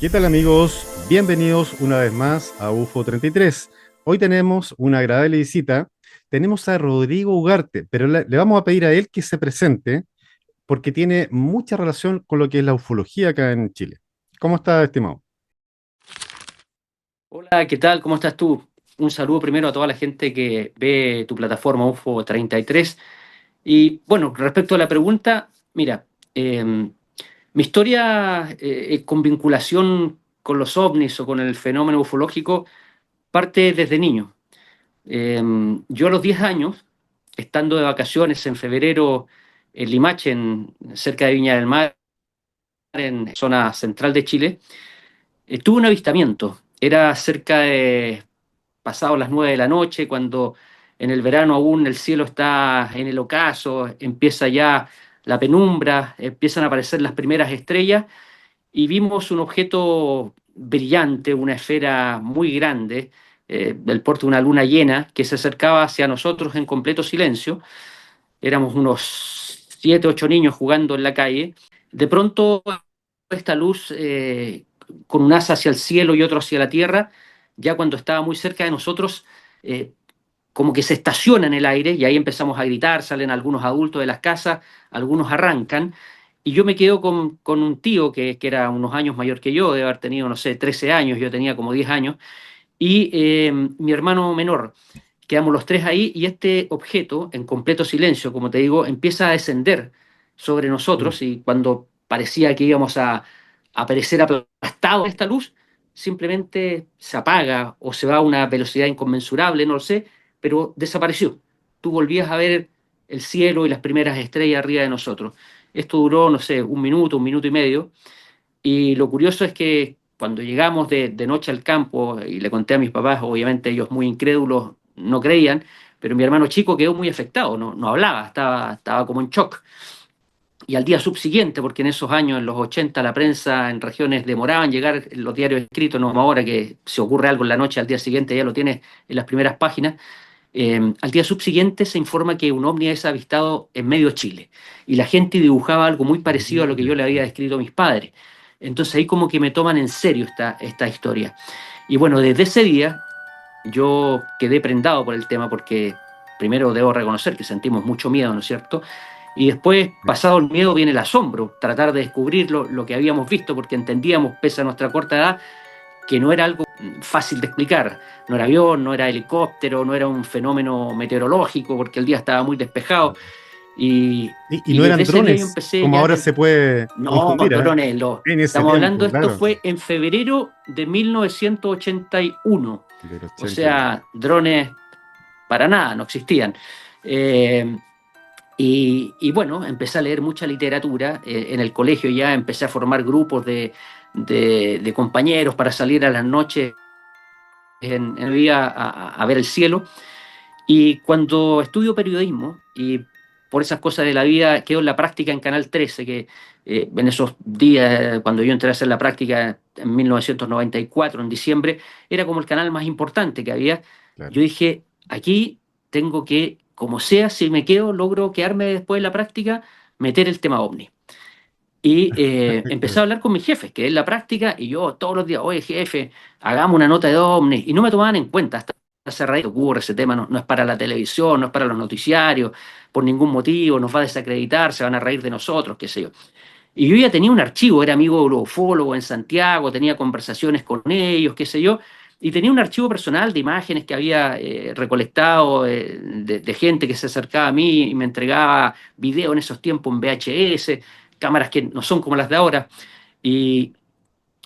¿Qué tal amigos? Bienvenidos una vez más a UFO 33. Hoy tenemos una agradable visita. Tenemos a Rodrigo Ugarte, pero le vamos a pedir a él que se presente porque tiene mucha relación con lo que es la ufología acá en Chile. ¿Cómo está, estimado? Hola, ¿qué tal? ¿Cómo estás tú? Un saludo primero a toda la gente que ve tu plataforma UFO 33. Y bueno, respecto a la pregunta, mira, mi historia con vinculación con los ovnis o con el fenómeno ufológico parte desde niño. Eh, yo a los 10 años, estando de vacaciones en febrero en Limache, cerca de Viña del Mar, en zona central de Chile, tuve un avistamiento. Era cerca de pasado las 9 de la noche, cuando en el verano aún el cielo está en el ocaso, empieza ya la penumbra, empiezan a aparecer las primeras estrellas y vimos un objeto brillante, una esfera muy grande, del porte de una luna llena, que se acercaba hacia nosotros en completo silencio. Éramos unos 7, 8 niños jugando en la calle. De pronto, esta luz, con un asa hacia el cielo y otro hacia la tierra, ya cuando estaba muy cerca de nosotros, eh, como que se estaciona en el aire y ahí empezamos a gritar, salen algunos adultos de las casas, algunos arrancan. Y yo me quedo con un tío que era unos años mayor que yo, debe haber tenido, no sé, 13 años, yo tenía como 10 años, y mi hermano menor. Quedamos los tres ahí y este objeto, en completo silencio, como te digo, empieza a descender sobre Mm. nosotros y cuando parecía que íbamos a perecer aplastados en esta luz, simplemente se apaga o se va a una velocidad inconmensurable, no lo sé, pero desapareció. Tú volvías a ver el cielo y las primeras estrellas arriba de nosotros. Esto duró, no sé, un minuto y medio, y lo curioso es que cuando llegamos de noche al campo y le conté a mis papás, obviamente ellos muy incrédulos no creían, pero mi hermano chico quedó muy afectado, no hablaba, estaba como en shock. Y al día subsiguiente, porque en esos años, en los 80 la prensa en regiones demoraba en llegar los diarios escritos, no como ahora que se ocurre algo en la noche, al día siguiente ya lo tienes en las primeras páginas. Al día subsiguiente se informa que un ovni es avistado en medio Chile y la gente dibujaba algo muy parecido a lo que yo Mira. le había descrito a mis padres. Entonces ahí como que me toman en serio esta historia. Y bueno, desde ese día yo quedé prendado por el tema porque primero debo reconocer que sentimos mucho miedo, ¿no es cierto? Y después, pasado el miedo, viene el asombro, tratar de descubrir lo que habíamos visto porque entendíamos, pese a nuestra corta edad, que no era algo fácil de explicar. No era avión, no era helicóptero, no era un fenómeno meteorológico, porque el día estaba muy despejado. Y, Y y no desde eran ese día yo drones, empecé como ya ahora se puede No, confundir, ¿ah? drones, En ese estamos hablando, tiempo, esto claro, fue en febrero de 1981. del O 81. sea, drones para nada, no existían. Eh, y bueno, empecé a leer mucha literatura. En el colegio ya empecé a formar grupos de compañeros para salir a las noches en el día a ver el cielo. Y cuando estudio periodismo y por esas cosas de la vida quedo en la práctica en Canal 13, que en esos días, cuando yo entré a hacer la práctica en 1994, en diciembre, era como el canal más importante que había. Claro. Yo dije, aquí tengo que, como sea, si me quedo, logro quedarme después de la práctica, meter el tema ovni. Y empecé a Claro. hablar con mis jefes, que es la práctica, y yo todos los días, oye jefe, hagamos una nota de ovnis, y no me tomaban en cuenta hasta hace rato ocurre ese tema, no es para la televisión, no es para los noticiarios, por ningún motivo, nos va a desacreditar, se van a reír de nosotros, qué sé yo. Y yo ya tenía un archivo, era amigo de los ufólogos en Santiago, tenía conversaciones con ellos, qué sé yo, y tenía un archivo personal de imágenes que había recolectado de gente que se acercaba a mí y me entregaba video en esos tiempos en VHS, cámaras que no son como las de ahora. Y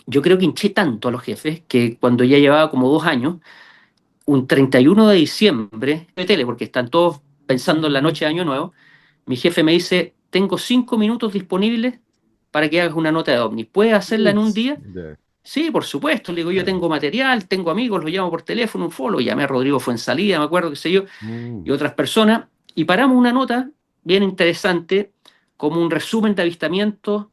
yo creo que hinché tanto a los jefes que cuando ya llevaba como 2 años, un 31 de diciembre, de tele, porque están todos pensando en la noche de Año Nuevo, mi jefe me dice, tengo 5 minutos disponibles para que hagas una nota de ovnis. ¿Puedes hacerla en un Ups, día? ya, Sí, por supuesto. Le digo, yo claro. tengo material, tengo amigos, los llamo por teléfono, un follow, llamé a Rodrigo Fuenzalía, me acuerdo, qué sé yo, Mm. y otras personas, y paramos una nota bien interesante, como un resumen de avistamientos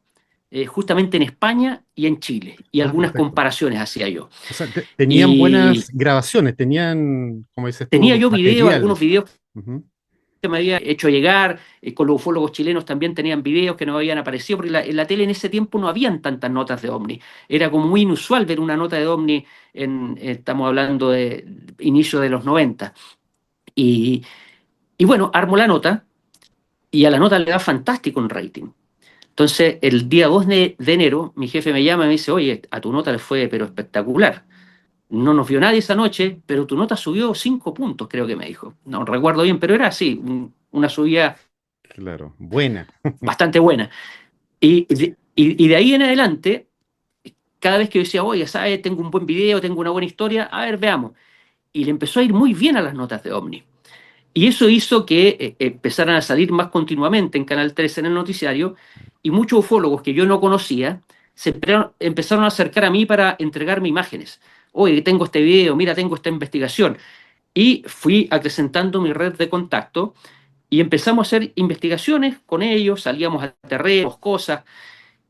justamente en España y en Chile, y Ah, algunas perfecto. comparaciones hacía yo. O sea, tenían Y buenas grabaciones, tenían, como dices tenía tú, yo videos, material. algunos videos Ujú. me había hecho llegar, con los ufólogos chilenos también tenían videos que no habían aparecido, porque en la tele en ese tiempo no habían tantas notas de ovni. Era como muy inusual ver una nota de ovni estamos hablando de inicio de los 90. Y, y bueno, armo la nota y a la nota le da fantástico un rating. Entonces, el día 2 de enero, mi jefe me llama y me dice, oye, a tu nota le fue pero espectacular. No nos vio nadie esa noche, pero tu nota subió 5 puntos, creo que me dijo. No recuerdo bien, pero era así, una subida Claro, buena. bastante buena. Y de ahí en adelante, cada vez que yo decía, oye, ¿sabes? Tengo un buen video, tengo una buena historia, a ver, veamos. Y le empezó a ir muy bien a las notas de OVNI. Y eso hizo que empezaran a salir más continuamente en Canal 13 en el noticiario, y muchos ufólogos que yo no conocía empezaron a acercar a mí para entregarme imágenes. Oye, tengo este video, mira, tengo esta investigación. Y fui acrecentando mi red de contacto y empezamos a hacer investigaciones con ellos, salíamos a terrenos, cosas,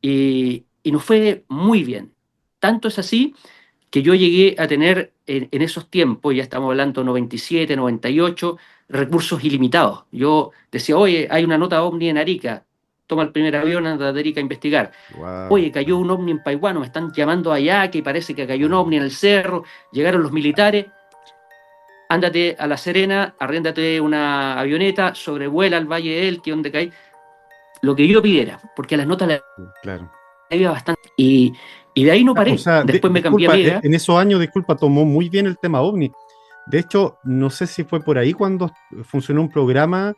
y nos fue muy bien. Tanto es así que yo llegué a tener en esos tiempos, ya estamos hablando 97, 98, recursos ilimitados. Yo decía, oye, hay una nota ovni en Arica, toma el primer avión, anda de Arica a investigar. Wow. Oye, cayó un ovni en Paiwano, me están llamando allá, que parece que cayó un ovni en el cerro, llegaron los militares, ándate a La Serena, arréndate una avioneta, sobrevuela al Valle de Elqui, donde cae, lo que yo pidiera, porque a las notas le Claro. iba bastante. Y de ahí no O paré, sea, después me cambié a disculpa, Mega. en esos años, disculpa, tomó muy bien el tema OVNI. De hecho, no sé si fue por ahí cuando funcionó un programa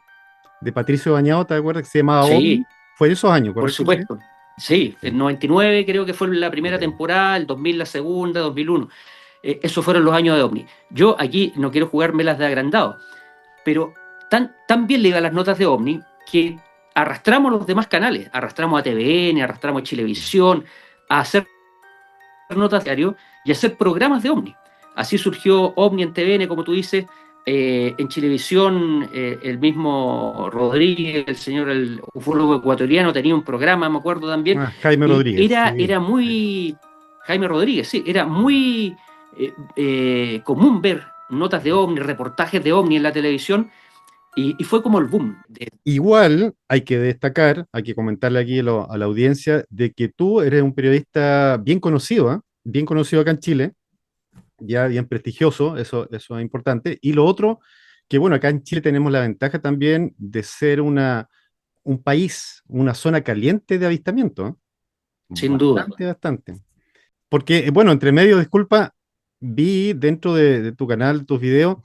de Patricio Bañado, ¿te acuerdas? Que se llamaba Sí, OVNI. Fue de esos años, por ¿correcto, Miguel? supuesto. Sí, Sí. el 99 creo que fue la primera Ok. temporada, el 2000 la segunda, 2001. Esos fueron los años de OVNI. Yo aquí no quiero jugármelas de agrandado, pero tan bien le iban las notas de OVNI que arrastramos los demás canales, arrastramos a TVN, arrastramos a Chilevisión, a hacer notas diario y hacer programas de OVNI. Así surgió OVNI en TVN, como tú dices, en Chilevisión, el mismo Rodríguez, el señor, el ufólogo ecuatoriano, tenía un programa, me acuerdo también, Ah, Jaime y Rodríguez, sí. era muy, Jaime Rodríguez, sí, era muy común ver notas de OVNI, reportajes de OVNI en la televisión, y fue como el boom. Igual hay que destacar, hay que comentarle aquí a la audiencia, de que tú eres un periodista bien conocido, ¿ah? Bien conocido acá en Chile, ya bien prestigioso, eso es importante. Y lo otro, que bueno, acá en Chile tenemos la ventaja también de ser un país, una zona caliente de avistamiento, ¿eh? Sin duda. Bastante, bastante. Porque, bueno, entre medio, disculpa, vi dentro de tu canal, tus videos,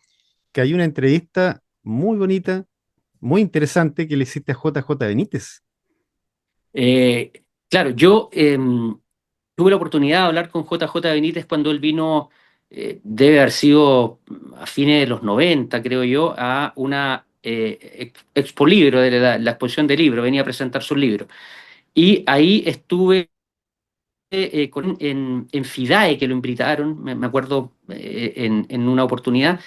que hay una entrevista muy bonita, muy interesante que le hiciste a JJ Benítez. Eh, claro, yo tuve la oportunidad de hablar con JJ Benítez cuando él vino, debe haber sido a fines de los 90, creo yo, a una expo libro, de la exposición de libros, venía a presentar sus libros. Y ahí estuve en FIDAE, que lo invitaron, me acuerdo, en una oportunidad,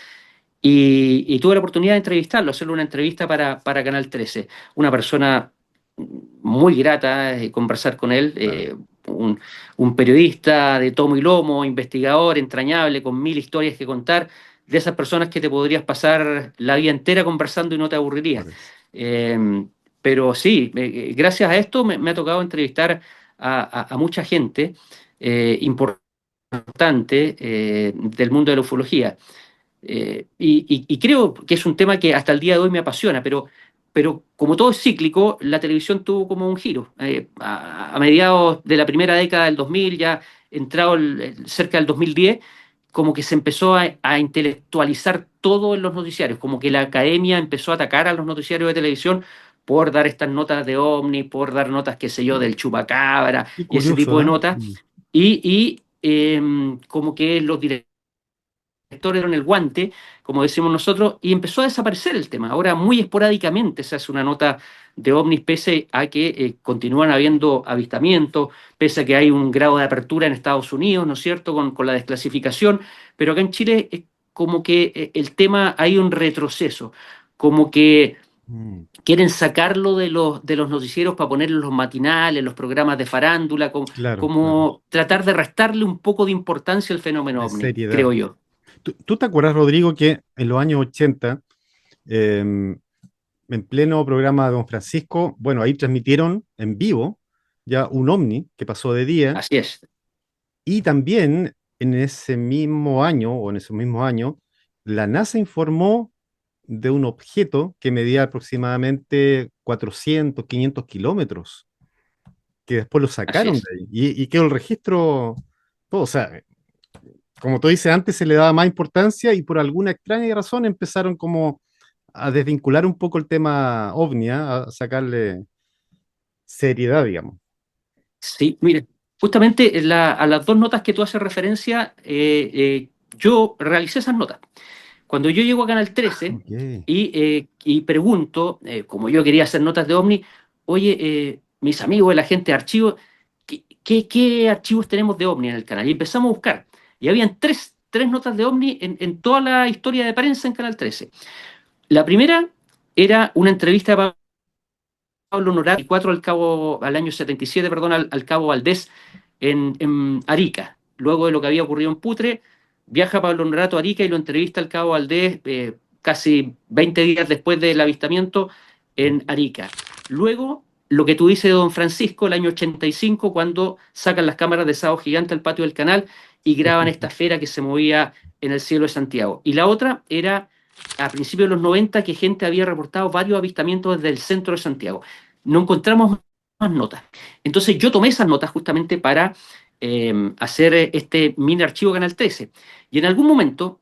y tuve la oportunidad de entrevistarlo, hacerle una entrevista para Canal 13. Una persona muy grata, conversar con él, Claro. un, un periodista de tomo y lomo, investigador, entrañable, con mil historias que contar, de esas personas que te podrías pasar la vida entera conversando y no te aburrirías. Por eso. Eh, pero sí, gracias a esto me ha tocado entrevistar a mucha gente importante del mundo de la ufología. Y creo que es un tema que hasta el día de hoy me apasiona, pero como todo es cíclico, la televisión tuvo como un giro. A mediados de la primera década del 2000, ya entrado cerca del 2010, como que se empezó a intelectualizar todo en los noticiarios, como que la academia empezó a atacar a los noticiarios de televisión por dar estas notas de ovni, por dar notas, qué sé yo, del chupacabra Qué y ese curioso, tipo de ¿ah? notas. Mm. Como que los directores dieron el guante, como decimos nosotros, y empezó a desaparecer el tema. Ahora muy esporádicamente se hace una nota de ovnis, pese a que continúan habiendo avistamientos, pese a que hay un grado de apertura en Estados Unidos, ¿no es cierto?, con la desclasificación, pero acá en Chile es como que el tema hay un retroceso, como que Mm. quieren sacarlo de los noticieros para ponerlo en los matinales, los programas de farándula, como, Claro, claro. como tratar de restarle un poco de importancia al fenómeno De ovni, seriedad. creo yo. ¿Tú te acuerdas, Rodrigo, que en los años 80 eh, en pleno programa de Don Francisco, bueno, ahí transmitieron en vivo ya un ovni que pasó de día Así es. y también en ese mismo año o en ese mismo año, la NASA informó de un objeto que medía aproximadamente 400, 500 kilómetros, que después lo Así sacaron de es. ahí y quedó el registro, todo, o sea, como tú dices, antes se le daba más importancia y por alguna extraña razón empezaron como a desvincular un poco el tema ovni, ¿ah? A sacarle seriedad, digamos. Sí, mire, justamente a las dos notas que tú haces referencia, yo realicé esas notas. Cuando yo llego a Canal 13 Ok. y pregunto, como yo quería hacer notas de OVNI, oye, mis amigos, la gente de archivos, ¿qué archivos tenemos de OVNI en el canal? Y empezamos a buscar. Y habían tres notas de OVNI en toda la historia de prensa en Canal 13. La primera era una entrevista de Pablo Norat, el 4 al año 77, perdón, al cabo Valdés en Arica. Luego de lo que había ocurrido en Putre, viaja Pablo Norato a Arica y lo entrevista al cabo Valdés casi 20 días después del avistamiento en Arica. Luego, lo que tú dices de Don Francisco, el año 85, cuando sacan las cámaras de Sao Gigante al patio del canal y graban esta esfera que se movía en el cielo de Santiago. Y la otra era a principios de los 90 que gente había reportado varios avistamientos desde el centro de Santiago. No encontramos más notas. Entonces yo tomé esas notas justamente para hacer este mini archivo Canal 13. Y en algún momento,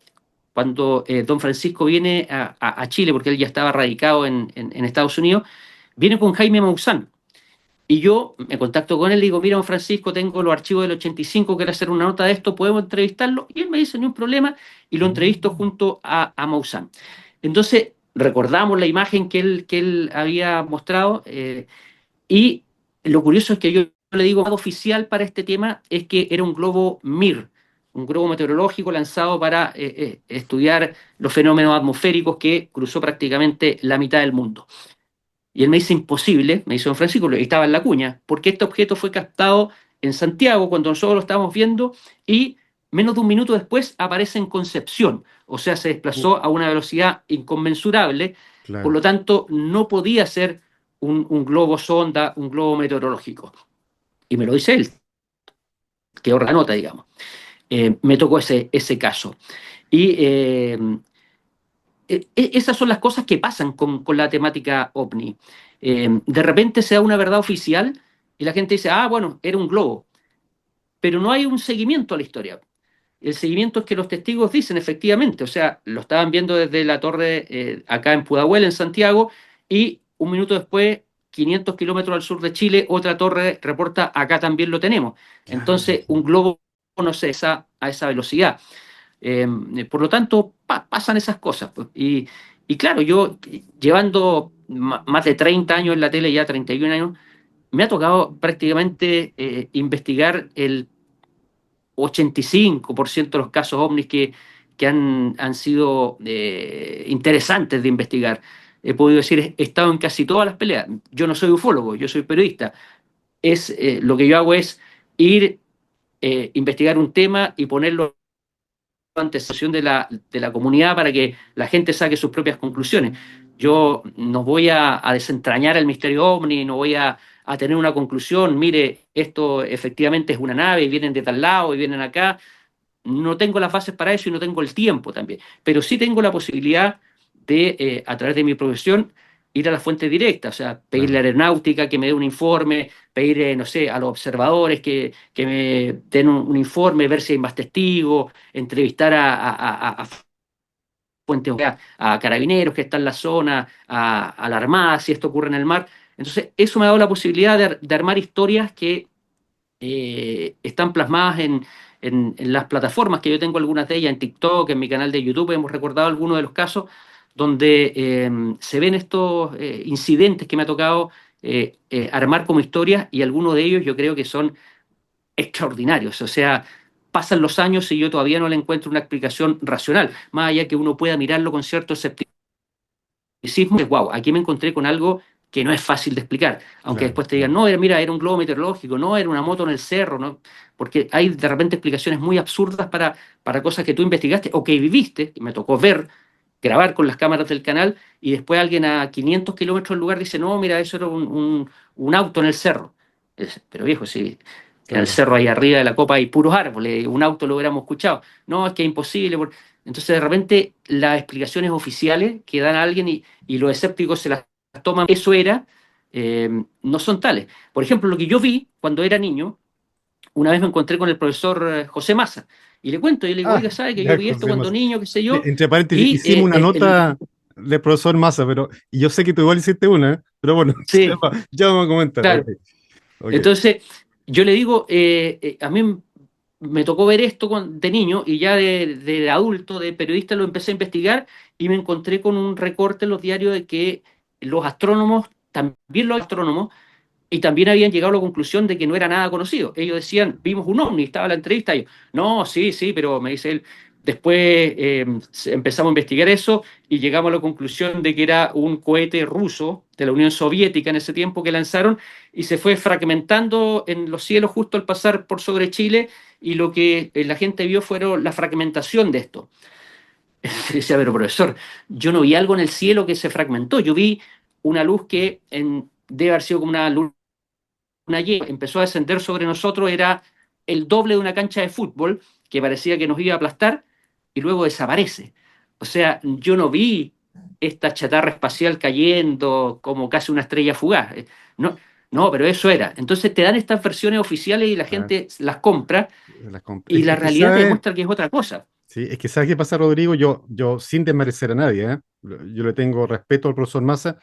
cuando don Francisco viene a Chile, porque él ya estaba radicado en Estados Unidos, viene con Jaime Maussan. Y yo me contacto con él y digo, mira, don Francisco, tengo los archivos del 85, quiero hacer una nota de esto, ¿podemos entrevistarlo? Y él me dice, no hay un problema, y lo entrevisto Mm, junto a Maussan. Entonces, recordamos la imagen que él había mostrado, y lo curioso es que yo le digo, el oficial para este tema es que era un globo Mir, un globo meteorológico lanzado para estudiar los fenómenos atmosféricos que cruzó prácticamente la mitad del mundo. Y él me dice, imposible, me dice don Francisco, y estaba en la cuña, porque este objeto fue captado en Santiago cuando nosotros lo estábamos viendo y menos de un minuto después aparece en Concepción, o sea, se uh, desplazó a una velocidad inconmensurable, por claro. lo tanto no podía ser un globo sonda, un globo meteorológico. Y me lo dice él, que la nota, digamos. Me tocó ese caso. Y esas son las cosas que pasan con la temática ovni. De repente se da una verdad oficial y la gente dice, ah, bueno, era un globo, pero no hay un seguimiento a la historia. El seguimiento es que los testigos dicen efectivamente, o sea, lo estaban viendo desde la torre acá en Pudahuel, en Santiago, y un minuto después, 500 kilómetros al sur de Chile, otra torre reporta, acá también lo tenemos. Claro, Entonces, un globo no se a esa velocidad. Eh, por lo tanto, pasan esas cosas, pues. Y claro, yo llevando más de 30 años en la tele, ya 31 años, me ha tocado prácticamente investigar el 85% de los casos ovnis que han sido interesantes de investigar. He podido decir, he estado en casi todas las peleas. Yo no soy ufólogo, yo soy periodista. Lo que yo hago es ir, investigar un tema y ponerlo ante sesión de la comunidad para que la gente saque sus propias conclusiones. Yo no voy a desentrañar el misterio ovni, no voy a tener una conclusión, mire, esto efectivamente es una nave y vienen de tal lado y vienen acá. No tengo las bases para eso y no tengo el tiempo también, pero sí tengo la posibilidad de, a través de mi profesión, ir a la fuente directa, o sea, pedirle a claro. la aeronáutica que me dé un informe, pedir, no sé, a los observadores que me den un informe, ver si hay más testigos, entrevistar a fuentes, o sea, a carabineros que están en la zona, a la Armada, si esto ocurre en el mar. Entonces, eso me ha dado la posibilidad de armar historias que están plasmadas en las plataformas, que yo tengo algunas de ellas en TikTok, en mi canal de YouTube, hemos recordado algunos de los casos donde se ven estos incidentes que me ha tocado armar como historias y algunos de ellos yo creo que son extraordinarios. O sea, pasan los años y yo todavía no le encuentro una explicación racional, más allá que uno pueda mirarlo con cierto escepticismo, es wow, aquí me encontré con algo que no es fácil de explicar, aunque Claro, después te digan, claro. no, mira, era un globo meteorológico, no, era una moto en el cerro, ¿no? Porque hay de repente explicaciones muy absurdas para cosas que tú investigaste o que viviste, que me tocó ver, grabar con las cámaras del canal y después alguien a 500 kilómetros del lugar dice, no, mira, eso era un auto en el cerro. Pero viejo, si en el Claro. cerro ahí arriba de la copa hay puros árboles, un auto lo hubiéramos escuchado. No, es que es imposible. Entonces de repente las explicaciones oficiales que dan a alguien y los escépticos se las toman, eso era, no son tales. Por ejemplo, lo que yo vi cuando era niño, una vez me encontré con el profesor José Massa y le cuento, y le digo, Ah, oiga, ¿sabe que yo ya, vi esto José cuando Massa. niño, qué sé yo? Entre paréntesis, Y hicimos una nota del profesor Massa, pero y yo sé que tú igual hiciste una, pero bueno, sí, ya vamos a comentar. Ok, claro. ok. Entonces, yo le digo, a mí me tocó ver esto de niño y ya de adulto, de periodista, lo empecé a investigar y me encontré con un recorte en los diarios de que los astrónomos, también los astrónomos, y también habían llegado a la conclusión de que no era nada conocido. Ellos decían, vimos un ovni, estaba la entrevista, y yo, no, sí, sí, pero me dice él, después empezamos a investigar eso y llegamos a la conclusión de que era un cohete ruso de la Unión Soviética en ese tiempo que lanzaron y se fue fragmentando en los cielos justo al pasar por sobre Chile y lo que la gente vio fueron la fragmentación de esto. Decía, pero profesor, yo no vi algo en el cielo que se fragmentó, yo vi una luz que debe haber sido como una luz Y empezó a descender sobre nosotros, era el doble de una cancha de fútbol que parecía que nos iba a aplastar y luego desaparece. O sea, yo no vi esta chatarra espacial cayendo como casi una estrella fugaz. No, no, pero eso era. Entonces te dan estas versiones oficiales y la Ah, gente las compra y la es que realidad te sabe, demuestra que es otra cosa. sí, es que sabe qué pasa, Rodrigo. Yo sin desmerecer a nadie, ¿eh? Yo le tengo respeto al profesor Massa,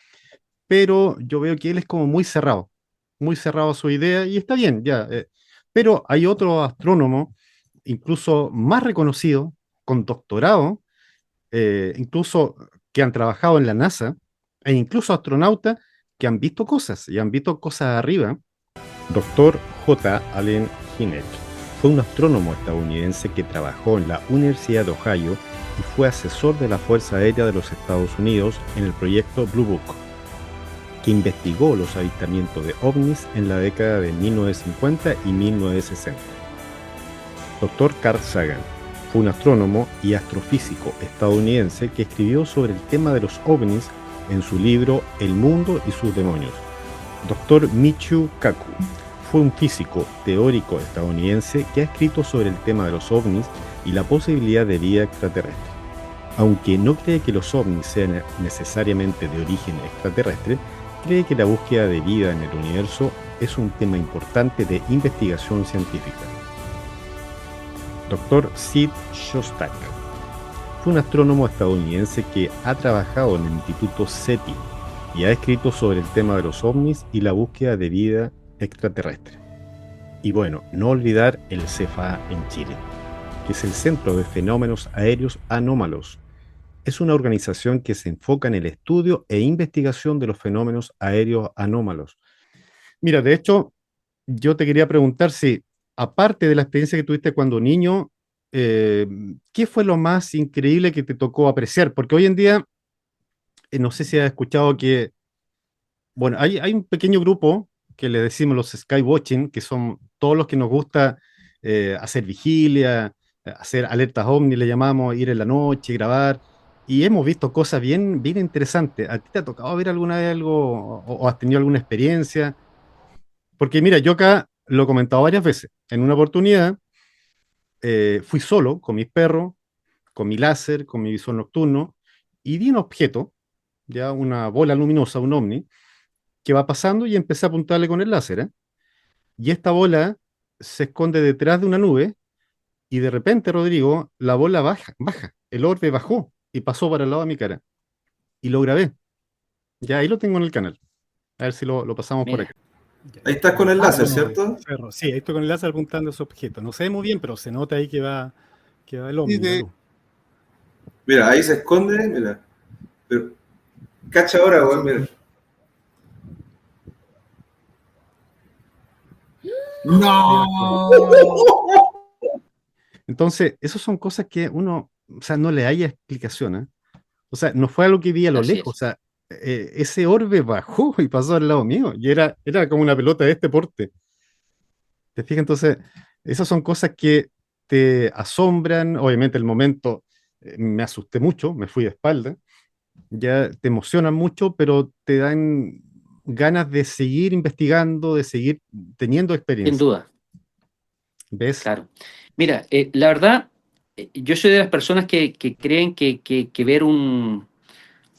pero yo veo que él es como muy cerrado a su idea y está bien, ya. Pero hay otro astrónomo, incluso más reconocido, con doctorado, incluso que han trabajado en la NASA, e incluso astronautas que han visto cosas y han visto cosas arriba. Doctor J. Allen Hynek fue un astrónomo estadounidense que trabajó en la Universidad de Ohio y fue asesor de la Fuerza Aérea de los Estados Unidos en el proyecto Blue Book, que investigó los avistamientos de ovnis en la década de 1950 y 1960. Dr. Carl Sagan fue un astrónomo y astrofísico estadounidense que escribió sobre el tema de los ovnis en su libro El mundo y sus demonios. Dr. Michio Kaku fue un físico teórico estadounidense que ha escrito sobre el tema de los ovnis y la posibilidad de vida extraterrestre. Aunque no cree que los ovnis sean necesariamente de origen extraterrestre, cree que la búsqueda de vida en el universo es un tema importante de investigación científica. Dr. Sid Shostak fue un astrónomo estadounidense que ha trabajado en el Instituto SETI y ha escrito sobre el tema de los ovnis y la búsqueda de vida extraterrestre. Y bueno, no olvidar el CFA en Chile, que es el Centro de Fenómenos Aéreos Anómalos. Es una organización que se enfoca en el estudio e investigación de los fenómenos aéreos anómalos. Mira, de hecho, yo te quería preguntar si, aparte de la experiencia que tuviste cuando niño, eh, ¿qué fue lo más increíble que te tocó apreciar? Porque hoy en día, no sé si has escuchado que, bueno, hay un pequeño grupo que le decimos los skywatching, que son todos los que nos gusta hacer vigilia, hacer alertas ovni, le llamamos, ir en la noche, grabar, y hemos visto cosas bien, bien interesantes. ¿A ti te ha tocado ver alguna vez algo o has tenido alguna experiencia? Porque mira, yo acá lo he comentado varias veces. En una oportunidad fui solo con mis perros, con mi láser, con mi visor nocturno, y vi un objeto, ya una bola luminosa, un ovni, que va pasando y empecé a apuntarle con el láser, ¿eh? Y esta bola se esconde detrás de una nube y de repente, Rodrigo, la bola baja, el orbe bajó y pasó para el lado de mi cara. Y lo grabé. Ya ahí lo tengo en el canal. A ver si lo pasamos por acá. Mira, Ya, Ahí estás con el el láser, tono de ¿cierto? cerro. Sí, ahí estoy con el láser apuntando a ese objeto. No se ve muy bien, pero se nota ahí que va el Sí, ovni, la sí. luz. Mira, ahí se esconde, mira. Pero, cacha ahora, weón, mira. Ahí bajó. ¡No! Entonces, esas son cosas que uno, o sea, no le haya explicación, ¿eh? O sea, no fue algo que vi a lo así lejos, es. o sea, ese orbe bajó y pasó al lado mío, y era como una pelota de este porte. ¿Te fijas? Entonces, esas son cosas que te asombran, obviamente el momento, me asusté mucho, me fui de espalda, ya te emocionan mucho, pero te dan ganas de seguir investigando, de seguir teniendo Sin experiencia. duda, ¿Ves? claro. Mira, la verdad, yo soy de las personas que creen que ver un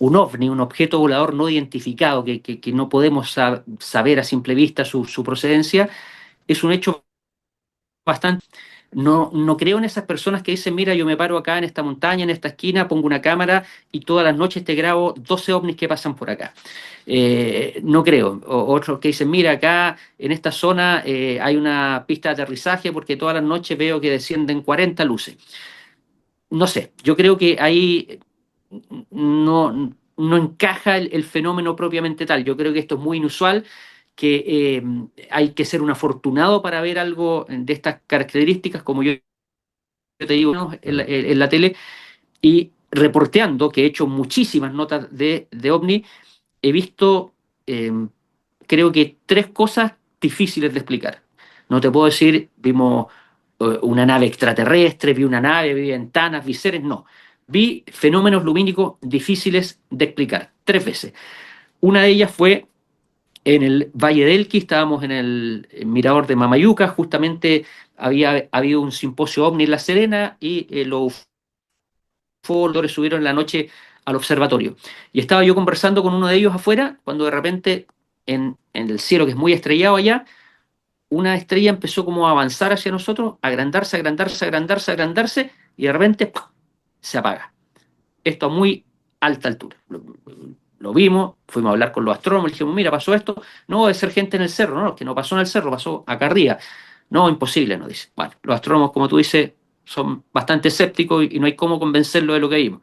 ovni, un objeto volador no identificado, que no podemos saber a simple vista su procedencia, es un hecho bastante. No, no creo en esas personas que dicen, mira, yo me paro acá en esta montaña, en esta esquina, pongo una cámara y todas las noches te grabo 12 ovnis que pasan por acá. No creo. Otros que dicen, mira, acá en esta zona hay una pista de aterrizaje porque todas las noches veo que descienden 40 luces. No sé, yo creo que ahí no encaja el fenómeno propiamente tal. Yo creo que esto es muy inusual, que hay que ser un afortunado para ver algo de estas características, como yo te digo, ¿no? Claro. En la tele, y reporteando, que he hecho muchísimas notas de OVNI, he visto, eh, creo que tres cosas difíciles de explicar. No te puedo decir, vimos una nave extraterrestre, vi una nave, vi ventanas, vi seres, no. Vi fenómenos lumínicos difíciles de explicar, tres veces. Una de ellas fue en el Valle del Elqui, estábamos en el mirador de Mamayuca, justamente había habido un simposio OVNI en La Serena y los ufólogos subieron en la noche al observatorio. Y estaba yo conversando con uno de ellos afuera, cuando de repente en el cielo, que es muy estrellado allá, una estrella empezó como a avanzar hacia nosotros, a agrandarse, agrandarse, agrandarse, agrandarse, y de repente ¡pum!, se apaga. Esto a muy alta altura. Lo vimos, fuimos a hablar con los astrónomos, le dijimos, mira, pasó esto, no debe ser gente en el cerro, no, que no pasó en el cerro, pasó acá arriba. No, imposible, nos dice. Bueno, los astrónomos, como tú dices, son bastante escépticos y no hay cómo convencerlos de lo que vimos.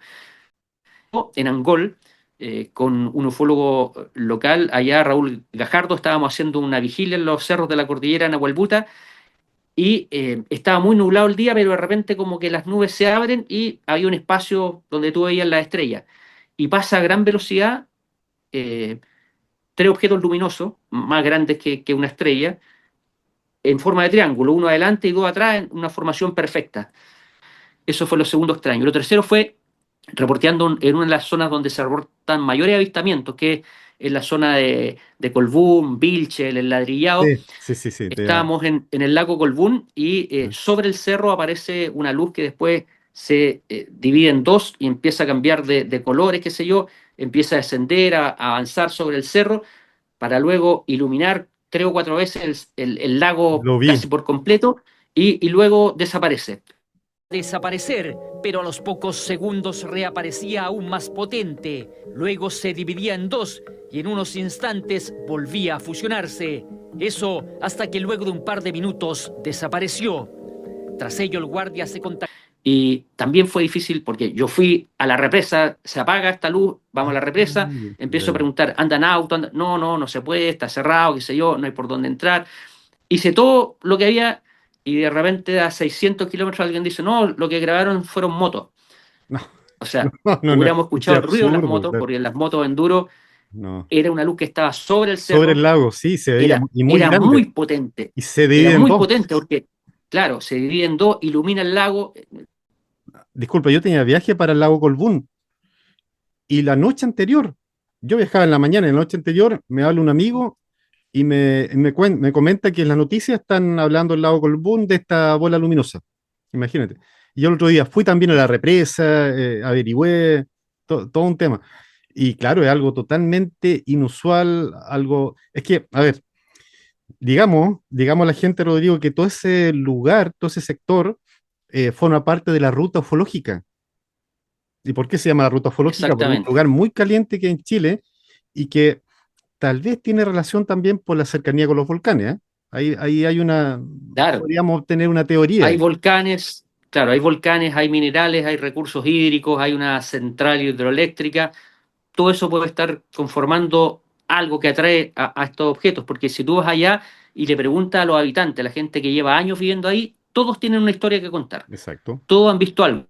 En Angol, con un ufólogo local, allá Raúl Gajardo, estábamos haciendo una vigilia en los cerros de la cordillera Nahuelbuta y estaba muy nublado el día, pero de repente como que las nubes se abren y había un espacio donde tú veías las estrellas. Y pasa a gran velocidad eh, tres objetos luminosos, más grandes que una estrella, en forma de triángulo, uno adelante y dos atrás, en una formación perfecta. Eso fue lo segundo extraño. Lo tercero fue reporteando en una de las zonas donde se reportan mayores avistamientos, que es en la zona de Colbún, Vilchel, el Ladrillado. Sí, sí, sí, sí. Estábamos en el lago Colbún y sobre el cerro aparece una luz que después se divide en dos y empieza a cambiar de colores, qué sé yo, empieza a descender, a avanzar sobre el cerro para luego iluminar tres o cuatro veces el lago Lo vi. casi por completo y luego desaparece. Desaparecer, pero a los pocos segundos reaparecía aún más potente. Luego se dividía en dos y en unos instantes volvía a fusionarse. Eso hasta que luego de un par de minutos desapareció. Tras ello el guardia se contactó. Y también fue difícil porque yo fui a la represa, se apaga esta luz, vamos a la represa, Ya, empiezo a ya. preguntar, ¿andan auto? No, no, no se puede, está cerrado, qué sé yo, no hay por dónde entrar. Hice todo lo que había y de repente a 600 kilómetros alguien dice, no, lo que grabaron fueron motos. No, O sea, no, no, no. hubiéramos Qué escuchado el ruido de las absurdo, motos, claro. porque las motos enduro No. era una luz que estaba sobre el Sobre el cerro, lago, sí, se veía era, y muy era grande. muy potente, Y se era divide en muy dos. potente porque, claro, se divide en dos, ilumina el lago. Disculpa, yo tenía viaje para el lago Colbún y la noche anterior, yo viajaba en la mañana, y la noche anterior me habla un amigo y me comenta que en las noticias están hablando del lago Colbún de esta bola luminosa. Imagínate. Y yo el otro día fui también a la represa, averigüé, todo un tema. Y claro, es algo totalmente inusual, algo... Es que, a ver, digamos a la gente, Rodrigo, que todo ese lugar, todo ese sector, forma parte de la ruta ufológica. ¿Y por qué se llama la ruta ufológica? Porque es un Exactamente. lugar muy caliente que hay en Chile y que tal vez tiene relación también por la cercanía con los volcanes, ¿eh? Ahí hay una, Claro, podríamos tener una teoría hay ahí. volcanes, claro, hay volcanes, hay minerales, hay recursos hídricos, hay una central hidroeléctrica. Todo eso puede estar conformando algo que atrae a estos objetos, porque si tú vas allá y le preguntas a los habitantes, a la gente que lleva años viviendo ahí, todos tienen una historia que contar, Exacto. todos han visto algo.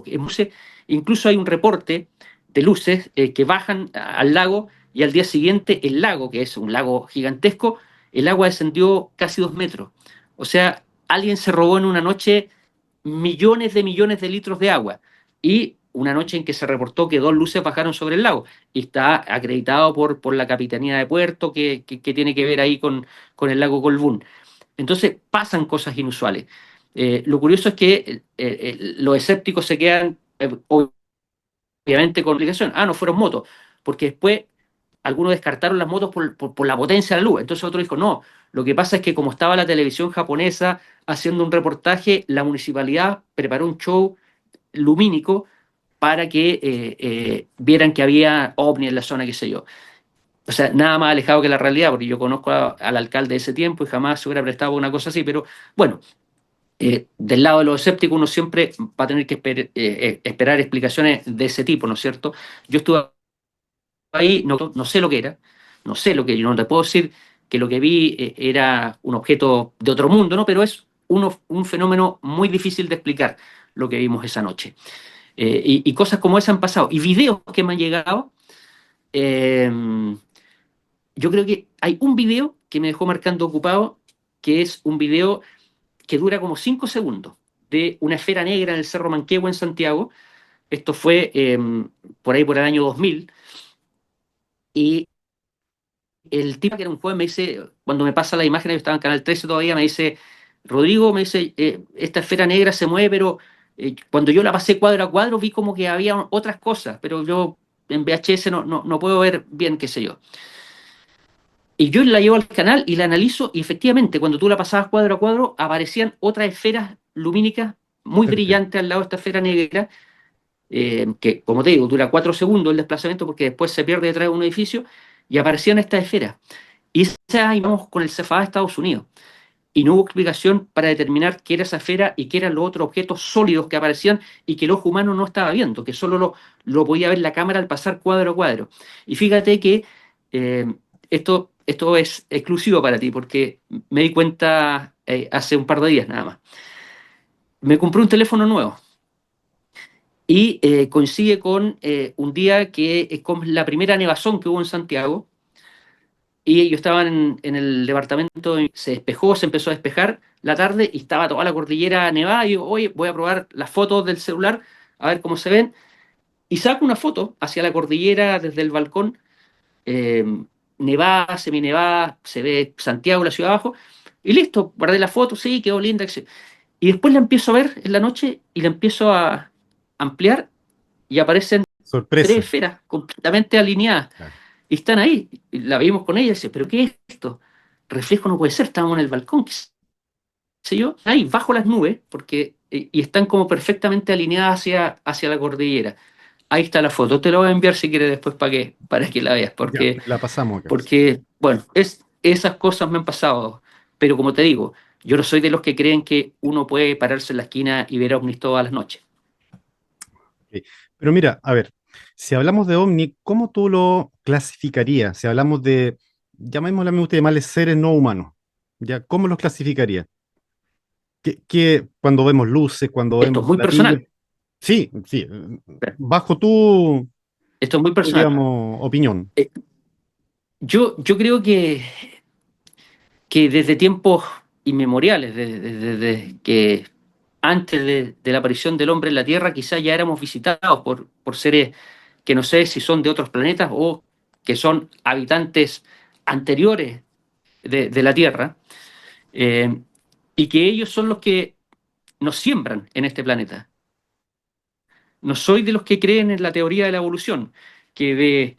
Entonces, incluso hay un reporte de luces que bajan al lago y al día siguiente el lago, que es un lago gigantesco, el agua descendió casi 2 metros. O sea, alguien se robó en una noche millones de litros de agua. Y una noche en que se reportó que 2 luces bajaron sobre el lago. Y está acreditado por la Capitanía de Puerto, que tiene que ver ahí con el lago Colbún. Entonces pasan cosas inusuales. Lo curioso es que los escépticos se quedan, obviamente, con obligación. Ah, no fueron motos, porque después algunos descartaron las motos por la potencia de la luz. Entonces otro dijo, no, lo que pasa es que como estaba la televisión japonesa haciendo un reportaje, la municipalidad preparó un show lumínico para que vieran que había ovni en la zona, qué sé yo. O sea, nada más alejado que la realidad, porque yo conozco al alcalde de ese tiempo y jamás se hubiera prestado una cosa así, pero bueno, del lado de los escépticos uno siempre va a tener que esperar explicaciones de ese tipo, ¿no es cierto? Yo estuve ahí, no sé lo que era, no sé lo que, yo no te puedo decir que lo que vi era un objeto de otro mundo, ¿no? Pero es un fenómeno muy difícil de explicar lo que vimos esa noche. Y cosas como esas han pasado. Y videos que me han llegado, eh, yo creo que hay un video que me dejó marcando ocupado, que es un video que dura como 5 segundos, de una esfera negra en el Cerro Manquehue en Santiago. Esto fue por ahí por el año 2000. Y el tipo que era un joven me dice, cuando me pasa la imagen, yo estaba en Canal 13 todavía, me dice, Rodrigo, me dice, esta esfera negra se mueve, pero cuando yo la pasé cuadro a cuadro vi como que había otras cosas, pero yo en VHS no puedo ver bien, qué sé yo. Y yo la llevo al canal y la analizo y efectivamente cuando tú la pasabas cuadro a cuadro aparecían otras esferas lumínicas muy Cerca. brillantes al lado de esta esfera negra, que como te digo, dura 4 segundos el desplazamiento porque después se pierde detrás de un edificio y aparecían estas esferas. Y esa íbamos con el CFA de Estados Unidos. Y no hubo explicación para determinar qué era esa esfera y qué eran los otros objetos sólidos que aparecían y que el ojo humano no estaba viendo, que solo lo podía ver la cámara al pasar cuadro a cuadro. Y fíjate que eh, esto es exclusivo para ti, porque me di cuenta hace un par de días nada más. Me compré un teléfono nuevo y coincide con un día que es como la primera nevazón que hubo en Santiago. Y yo estaba en el departamento, y se despejó, se empezó a despejar la tarde y estaba toda la cordillera nevada. Y yo, oye, voy a probar las fotos del celular, a ver cómo se ven. Y saco una foto hacia la cordillera desde el balcón, eh, nevada, seminevada, se ve Santiago, la ciudad abajo. Y listo, guardé la foto, sí, quedó linda. Y después la empiezo a ver en la noche y la empiezo a ampliar y aparecen tres Sorpresa. esferas completamente alineadas. Claro. Y están ahí, y la vimos con ella y dice, ¿pero qué es esto? Reflejo no puede ser, estábamos en el balcón, qué sé yo, ahí bajo las nubes, porque, y están como perfectamente alineadas hacia la cordillera. Ahí está la foto, te la voy a enviar si quieres después para que la veas, Ya, la pasamos acá. porque bueno, esas cosas me han pasado, pero como te digo, yo no soy de los que creen que uno puede pararse en la esquina y ver ovnis todas las noches. Ok. Pero mira, a ver, si hablamos de ovni, ¿cómo tú lo clasificarías? Si hablamos de, llamémosle, me gusta llamarle seres no humanos, ¿ya? ¿Cómo los clasificarías? Cuando vemos luces, cuando Esto vemos es muy platillos? personal, Sí, sí, bajo tu, esto es muy personal. digamos, opinión. Eh, yo creo que desde tiempos inmemoriales, desde que antes de la aparición del hombre en la Tierra, quizás ya éramos visitados por seres que no sé si son de otros planetas o que son habitantes anteriores de la Tierra, eh, y que ellos son los que nos siembran en este planeta. No soy de los que creen en la teoría de la evolución, que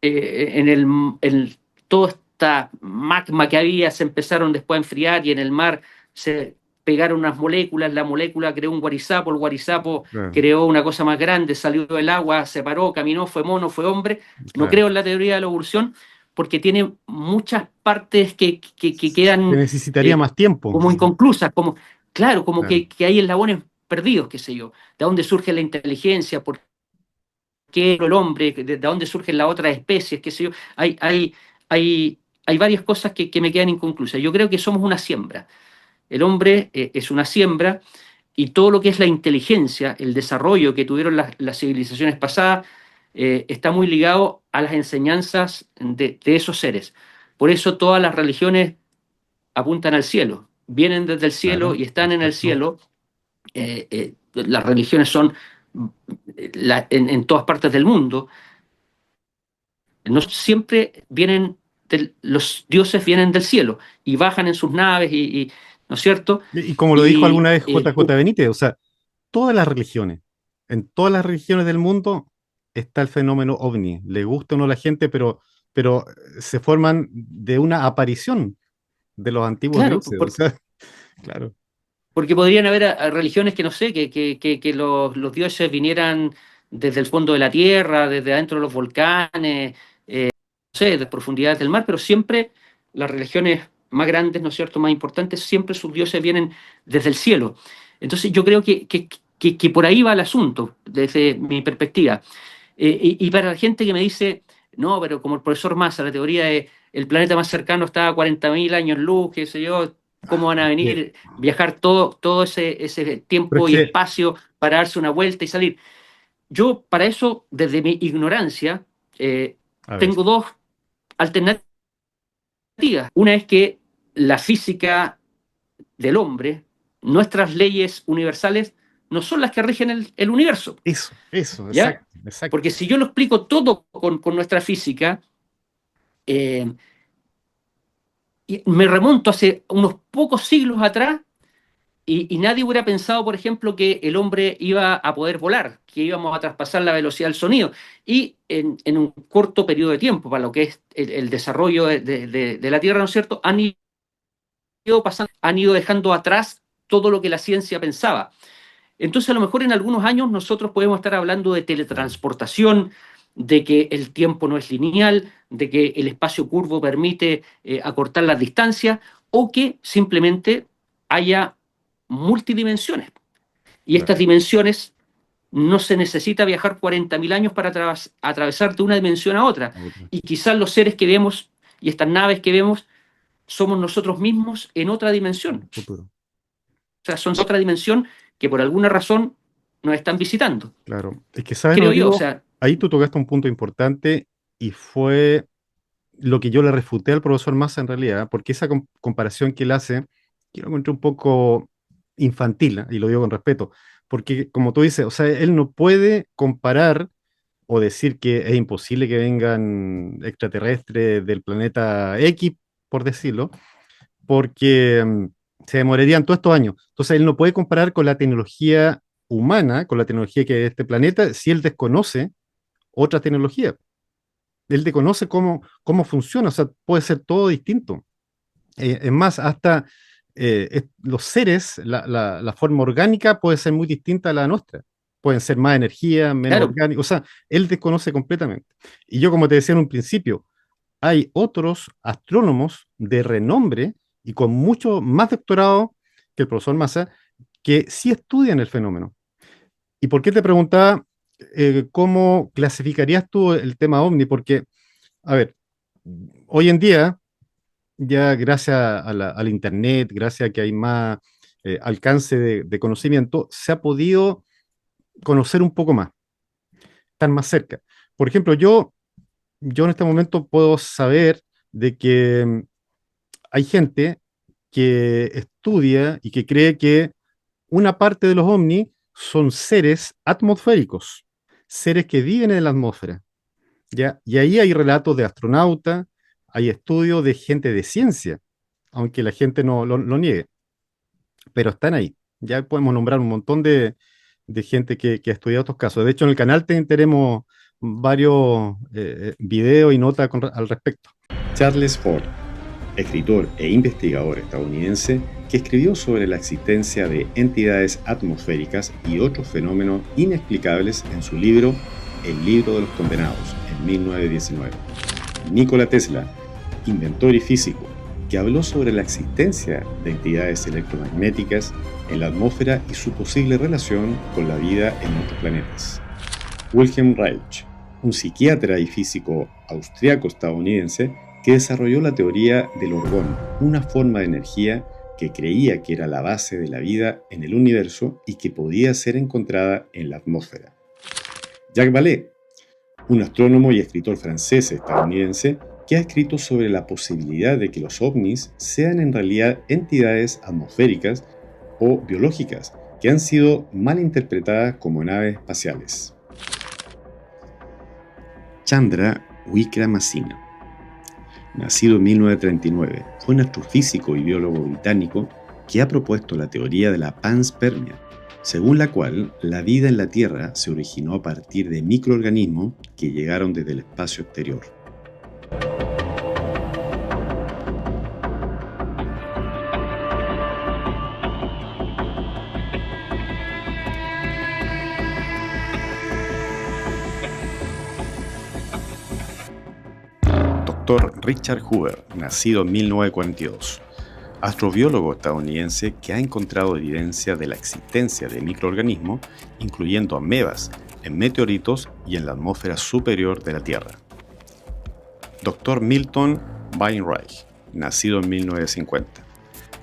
en toda esta magma que había se empezaron después a enfriar y en el mar se pegaron unas moléculas, la molécula creó un guarizapo, el guarizapo Claro, creó una cosa más grande, salió del agua, se paró, caminó, fue mono, fue hombre. No claro. creo en la teoría de la evolución porque tiene muchas partes que Se quedan necesitaría eh, más tiempo. como inconclusas, como, claro, como Claro. que hay eslabones perdidos, qué sé yo. ¿De dónde surge la inteligencia? ¿Por qué el hombre? ¿De dónde surgen las otras especies? ¿Qué sé yo? Hay varias cosas que me quedan inconclusas. Yo creo que somos una siembra. El hombre es una siembra y todo lo que es la inteligencia, el desarrollo que tuvieron las civilizaciones pasadas, está muy ligado a las enseñanzas de esos seres. Por eso todas las religiones apuntan al cielo, vienen desde el cielo Claro, y están en el exacto. cielo las religiones son en todas partes del mundo, no siempre los dioses vienen del cielo y bajan en sus naves, ¿no es cierto? Y como lo dijo Y alguna vez JJ Benítez, o sea, todas las religiones, en todas las religiones del mundo está el fenómeno ovni. Le gusta o no a la gente, pero se forman de una aparición de los antiguos claro, dioses. O sea, claro, porque podrían haber religiones que no sé, que los dioses vinieran desde el fondo de la tierra, desde adentro de los volcanes, no sé, de profundidades del mar, pero siempre las religiones más grandes, ¿no es cierto?, más importantes, siempre sus dioses vienen desde el cielo. Entonces yo creo que por ahí va el asunto, desde mi perspectiva. Y para la gente que me dice, no, pero como el profesor Massa, la teoría de el planeta más cercano está a 40.000 años luz, qué sé yo, ¿cómo van a que- venir, viajar todo ese pero es tiempo y que, espacio para darse una vuelta y salir? Yo, para eso, desde mi ignorancia, a ver, tengo dos alternativas. Una es que la física del hombre, nuestras leyes universales, no son las que rigen el universo, eso, ¿ya? exacto, exacto. Porque si yo lo explico todo con nuestra física, eh, y me remonto hace unos pocos siglos atrás y nadie hubiera pensado, por ejemplo, que el hombre iba a poder volar, que íbamos a traspasar la velocidad del sonido. Y en un corto periodo de tiempo, para lo que es el desarrollo de la Tierra, ¿no es cierto?, han ido dejando atrás todo lo que la ciencia pensaba. Entonces, a lo mejor en algunos años nosotros podemos estar hablando de teletransportación, de que el tiempo no es lineal, de que el espacio curvo permite acortar las distancias, o que simplemente haya multidimensiones. Y Claro. estas dimensiones no se necesita viajar 40.000 años para atravesar de una dimensión a otra. Y quizás los seres que vemos y estas naves que vemos somos nosotros mismos en otra dimensión. Futuro. O sea, son otra dimensión que por alguna razón nos están visitando. Claro. Es que, ¿sabes, Creo yo, o Rodrigo? sea, Ahí tú tocaste un punto importante y fue lo que yo le refuté al profesor Massa en realidad, porque esa comparación que él hace, yo lo encontré un poco infantil, ¿eh? Y lo digo con respeto, porque como tú dices, o sea, él no puede comparar o decir que es imposible que vengan extraterrestres del planeta X, por decirlo, porque se demorarían todos estos años. Entonces, él no puede comparar con la tecnología humana, con la tecnología que es de este planeta, si él desconoce otra tecnología. Él desconoce cómo funciona, o sea, puede ser todo distinto. Es más, hasta los seres, la forma orgánica puede ser muy distinta a la nuestra. Pueden ser más energía, menos claro, orgánica, o sea, él desconoce completamente. Y yo, como te decía en un principio, hay otros astrónomos de renombre y con mucho más doctorado que el profesor Massa que sí estudian el fenómeno. ¿Y por qué te preguntaba cómo clasificarías tú el tema ovni? Porque, a ver, hoy en día, ya gracias al Internet, gracias a que hay más alcance de conocimiento, se ha podido conocer un poco más, estar más cerca. Por ejemplo, yo en este momento puedo saber de que hay gente que estudia y que cree que una parte de los ovnis son seres atmosféricos, seres que viven en la atmósfera. ¿Ya? Y ahí hay relatos de astronautas, hay estudios de gente de ciencia, aunque la gente no lo niegue, pero están ahí. Ya podemos nombrar un montón de gente que ha estudiado estos casos. De hecho, en el canal tenemos varios videos y notas al respecto. Charles Ford, escritor e investigador estadounidense que escribió sobre la existencia de entidades atmosféricas y otros fenómenos inexplicables en su libro El libro de los condenados, en 1919. Nikola Tesla, inventor y físico, que habló sobre la existencia de entidades electromagnéticas en la atmósfera y su posible relación con la vida en otros planetas. Wilhelm Reich, un psiquiatra y físico austriaco-estadounidense que desarrolló la teoría del orgón, una forma de energía que creía que era la base de la vida en el universo y que podía ser encontrada en la atmósfera. Jacques Vallée, un astrónomo y escritor francés-estadounidense que ha escrito sobre la posibilidad de que los ovnis sean en realidad entidades atmosféricas o biológicas que han sido mal interpretadas como naves espaciales. Chandra Wickramasinghe, nacido en 1939, fue un astrofísico y biólogo británico que ha propuesto la teoría de la panspermia, según la cual la vida en la Tierra se originó a partir de microorganismos que llegaron desde el espacio exterior. Dr. Richard Hoover, nacido en 1942, astrobiólogo estadounidense que ha encontrado evidencia de la existencia de microorganismos, incluyendo amebas, en meteoritos y en la atmósfera superior de la Tierra. Dr. Milton Wainwright, nacido en 1950,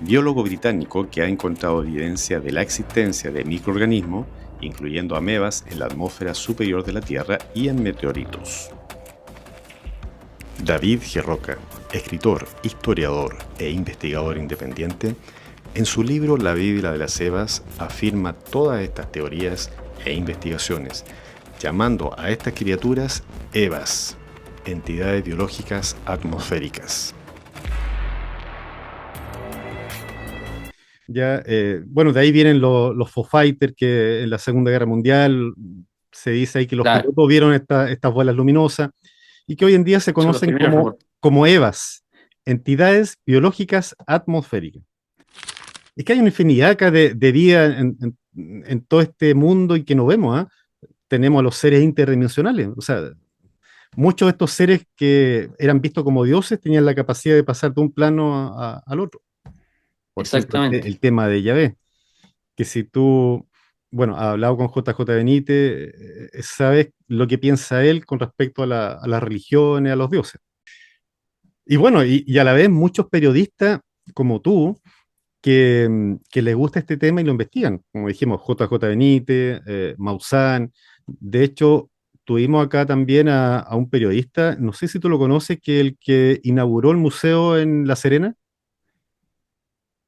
biólogo británico que ha encontrado evidencia de la existencia de microorganismos, incluyendo amebas, en la atmósfera superior de la Tierra y en meteoritos. David Gierroca, escritor, historiador e investigador independiente, en su libro La Biblia de las Evas afirma todas estas teorías e investigaciones, llamando a estas criaturas Evas, entidades biológicas atmosféricas. Ya, bueno, de ahí vienen los Foo Fighters, que en la Segunda Guerra Mundial se dice ahí que los Claro. pilotos vieron estas bolas luminosas y que hoy en día se Son los conocen primeros reportes. como EVAs, entidades biológicas atmosféricas. Es que hay una infinidad acá de vida en todo este mundo y que no vemos, ¿ah? Tenemos a los seres interdimensionales, o sea, muchos de estos seres que eran vistos como dioses tenían la capacidad de pasar de un plano al otro. Por ejemplo, Exactamente. el tema de Yahvé, que si tú, bueno, has hablado con JJ Benítez, sabes lo que piensa él con respecto a las religiones, a los dioses. Y bueno, y a la vez muchos periodistas como tú, que les gusta este tema y lo investigan, como dijimos, JJ Benítez, Maussan. De hecho, tuvimos acá también a un periodista, no sé si tú lo conoces, que el que inauguró el museo en La Serena.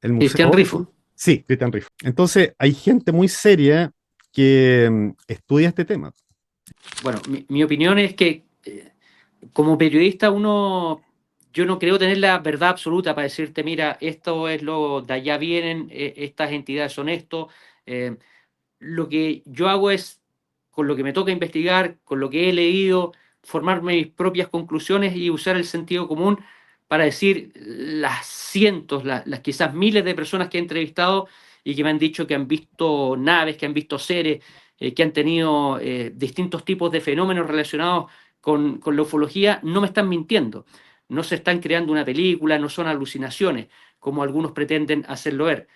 El Cristian museo. Rifo. Sí, Cristian Rifo. Entonces, hay gente muy seria que estudia este tema. Bueno, mi opinión es que como periodista yo no creo tener la verdad absoluta para decirte, mira, esto es de allá vienen, estas entidades son esto. eh, lo que yo hago es, con lo que me toca investigar, con lo que he leído, formarme mis propias conclusiones y usar el sentido común para decir las cientos, las quizás miles de personas que he entrevistado y que me han dicho que han visto naves, que han visto seres, que han tenido distintos tipos de fenómenos relacionados con la ufología, no me están mintiendo. No se están creando una película, no son alucinaciones, como algunos pretenden hacerlo ver.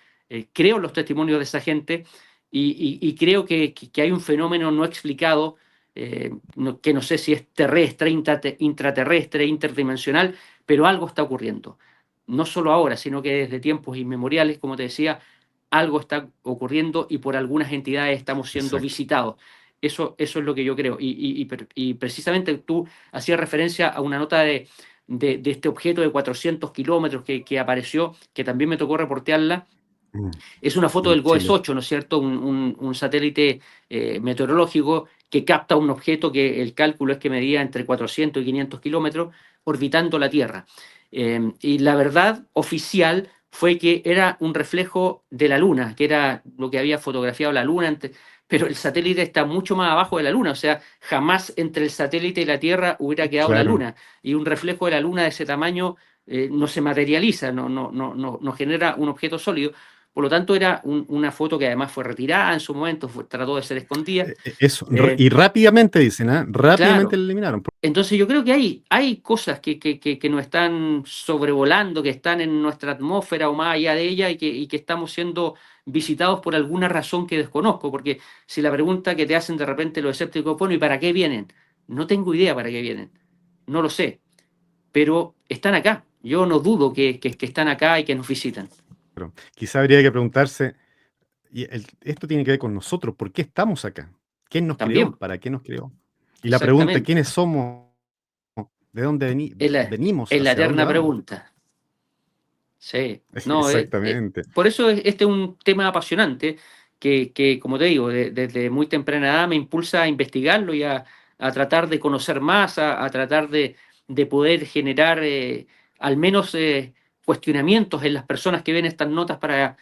Creo en los testimonios de esa gente y creo que hay un fenómeno no explicado, que no sé si es terrestre, intraterrestre, interdimensional, pero algo está ocurriendo. No solo ahora, sino que desde tiempos inmemoriales, como te decía, algo está ocurriendo y por algunas entidades estamos siendo Exacto. visitados. Eso es lo que yo creo. Y precisamente tú hacías referencia a una nota de este objeto de 400 kilómetros que apareció, que también me tocó reportearla. Es una foto En del Chile. GOES-8, ¿no es cierto? Un satélite meteorológico que capta un objeto que el cálculo es que medía entre 400 y 500 kilómetros orbitando la Tierra. Y la verdad oficial fue que era un reflejo de la Luna, que era lo que había fotografiado la Luna antes, pero el satélite está mucho más abajo de la Luna, o sea, jamás entre el satélite y la Tierra hubiera quedado la Claro. Luna, y un reflejo de la Luna de ese tamaño no se materializa, no genera un objeto sólido. Por lo tanto, era una foto que además fue retirada en su momento, trató de ser escondida. Eso. Eh, Y rápidamente dicen, ¿ah? Rápidamente claro. la eliminaron. Entonces yo creo que hay cosas que nos están sobrevolando, que están en nuestra atmósfera o más allá de ella y que estamos siendo visitados por alguna razón que desconozco, porque si la pregunta que te hacen de repente los escépticos, bueno, ¿y para qué vienen? No tengo idea para qué vienen, no lo sé, pero están acá. Yo no dudo que están acá y que nos visitan. Pero quizá habría que preguntarse, esto tiene que ver con nosotros, ¿por qué estamos acá? ¿Quién nos creó? También, ¿Para qué nos creó? Y la pregunta, exactamente. ¿quiénes somos? ¿De dónde venimos? Es la ¿Hacia dónde eterna vamos? pregunta. Sí, no, Exactamente. por eso este es un tema apasionante que, como te digo, desde muy temprana edad me impulsa a investigarlo y a tratar de conocer más, a tratar de poder generar al menos cuestionamientos en las personas que ven estas notas para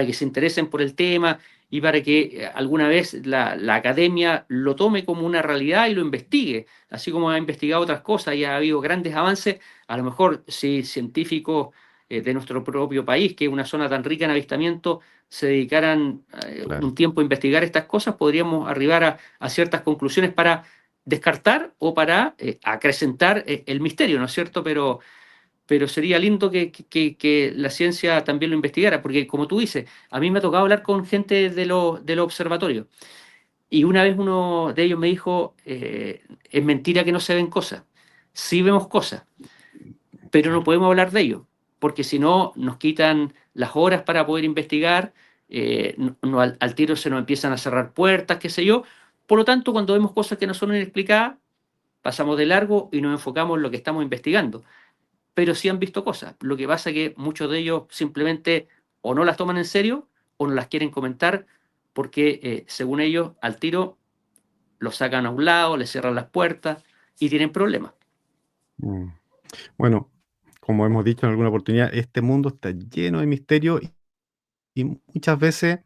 que se interesen por el tema y para que alguna vez la academia lo tome como una realidad y lo investigue, así como ha investigado otras cosas y ha habido grandes avances. A lo mejor si científicos de nuestro propio país, que es una zona tan rica en avistamientos, se dedicaran Claro, un tiempo a investigar estas cosas, podríamos arribar a ciertas conclusiones para descartar o para acrecentar el misterio, ¿no es cierto? Pero sería lindo que la ciencia también lo investigara, porque como tú dices, a mí me ha tocado hablar con gente de los observatorios, y una vez uno de ellos me dijo, es mentira que no se ven cosas, sí vemos cosas, pero no claro. podemos hablar de ello, porque si no nos quitan las horas para poder investigar, al tiro se nos empiezan a cerrar puertas, qué sé yo. Por lo tanto, cuando vemos cosas que no son inexplicadas, pasamos de largo y nos enfocamos en lo que estamos investigando. Pero sí han visto cosas. Lo que pasa es que muchos de ellos simplemente o no las toman en serio o no las quieren comentar porque, según ellos, al tiro los sacan a un lado, les cierran las puertas y tienen problemas. Mm. Bueno, como hemos dicho en alguna oportunidad, este mundo está lleno de misterio y muchas veces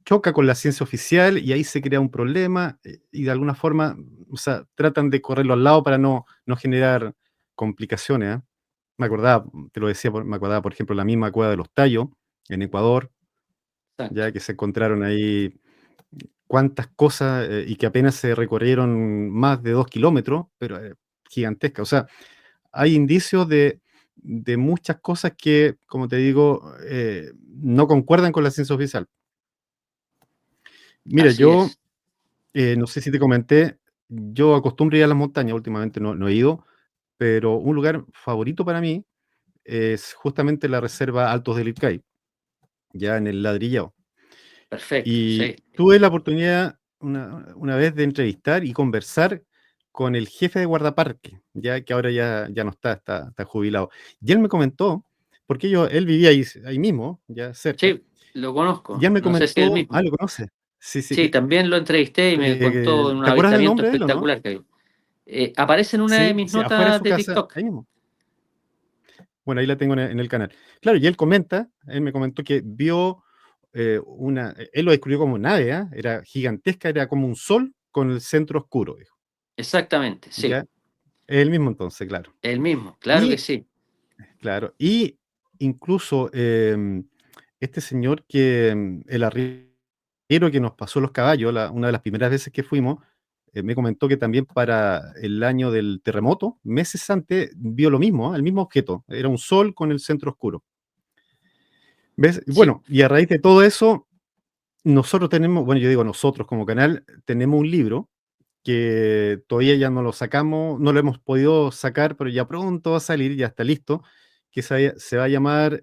choca con la ciencia oficial y ahí se crea un problema y de alguna forma, o sea, tratan de correrlo al lado para no generar complicaciones. ¿Eh? Me acordaba, te lo decía, me acordaba, por ejemplo, la misma cueva de los Tallos en Ecuador, Exacto. ya que se encontraron ahí cuántas cosas y que apenas se recorrieron más de 2 kilómetros, pero gigantesca. O sea, hay indicios de muchas cosas que, como te digo, no concuerdan con la ciencia oficial. Mira, Así yo es. no sé si te comenté, yo acostumbro ir a las montañas, últimamente no he ido, pero un lugar favorito para mí es justamente la reserva Altos del Ilcay, ya en el Ladrillado. Perfecto. Y Sí. tuve la oportunidad una vez de entrevistar y conversar con el jefe de guardaparque, ya que ahora ya no está jubilado. Y él me comentó, porque él vivía ahí mismo, ya cerca, Sí, lo y conozco. él me No sé si es el comentó, mismo. ¿lo conoce? Sí, sí. Sí, también lo entrevisté y me contó un ¿Te acuerdas del avistamiento nombre de él o no? espectacular que hay. Aparece en una de Sí, mis sí, afuera de notas su de casa, TikTok. ahí mismo. Bueno, ahí la tengo en el canal. Claro, y él me comentó que vio él lo describió como nave, ¿ah? Era gigantesca, era como un sol con el centro oscuro, dijo. Exactamente, sí. ¿Ya? Es el mismo entonces, claro. El mismo, claro que Y, sí. claro, y incluso este señor el arriero que nos pasó los caballos, una de las primeras veces que fuimos, me comentó que también para el año del terremoto, meses antes, vio lo mismo, ¿ah? El mismo objeto. Era un sol con el centro oscuro. ¿Ves? Sí, Bueno, y a raíz de todo eso, nosotros tenemos, bueno, yo digo nosotros como canal, tenemos un libro que todavía ya no lo sacamos, no lo hemos podido sacar, pero ya pronto va a salir, ya está listo, que se va a llamar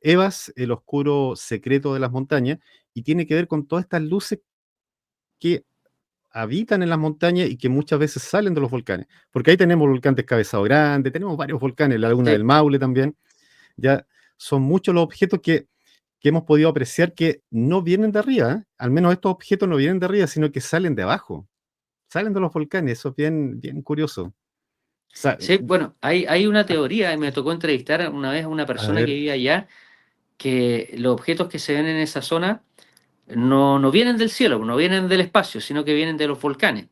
Evas, el oscuro secreto de las montañas, y tiene que ver con todas estas luces que habitan en las montañas y que muchas veces salen de los volcanes, porque ahí tenemos el volcán Descabezado Grande, tenemos varios volcanes, la Laguna del sí. Maule también, ya son muchos los objetos que hemos podido apreciar que no vienen de arriba, ¿eh? Al menos estos objetos no vienen de arriba, sino que salen de abajo, salen de los volcanes, eso es bien curioso. O sea, Sí, bueno, hay una teoría, y me tocó entrevistar una vez a una a persona que ver, vivía allá, que los objetos que se ven en esa zona no vienen del cielo, no vienen del espacio, sino que vienen de los volcanes.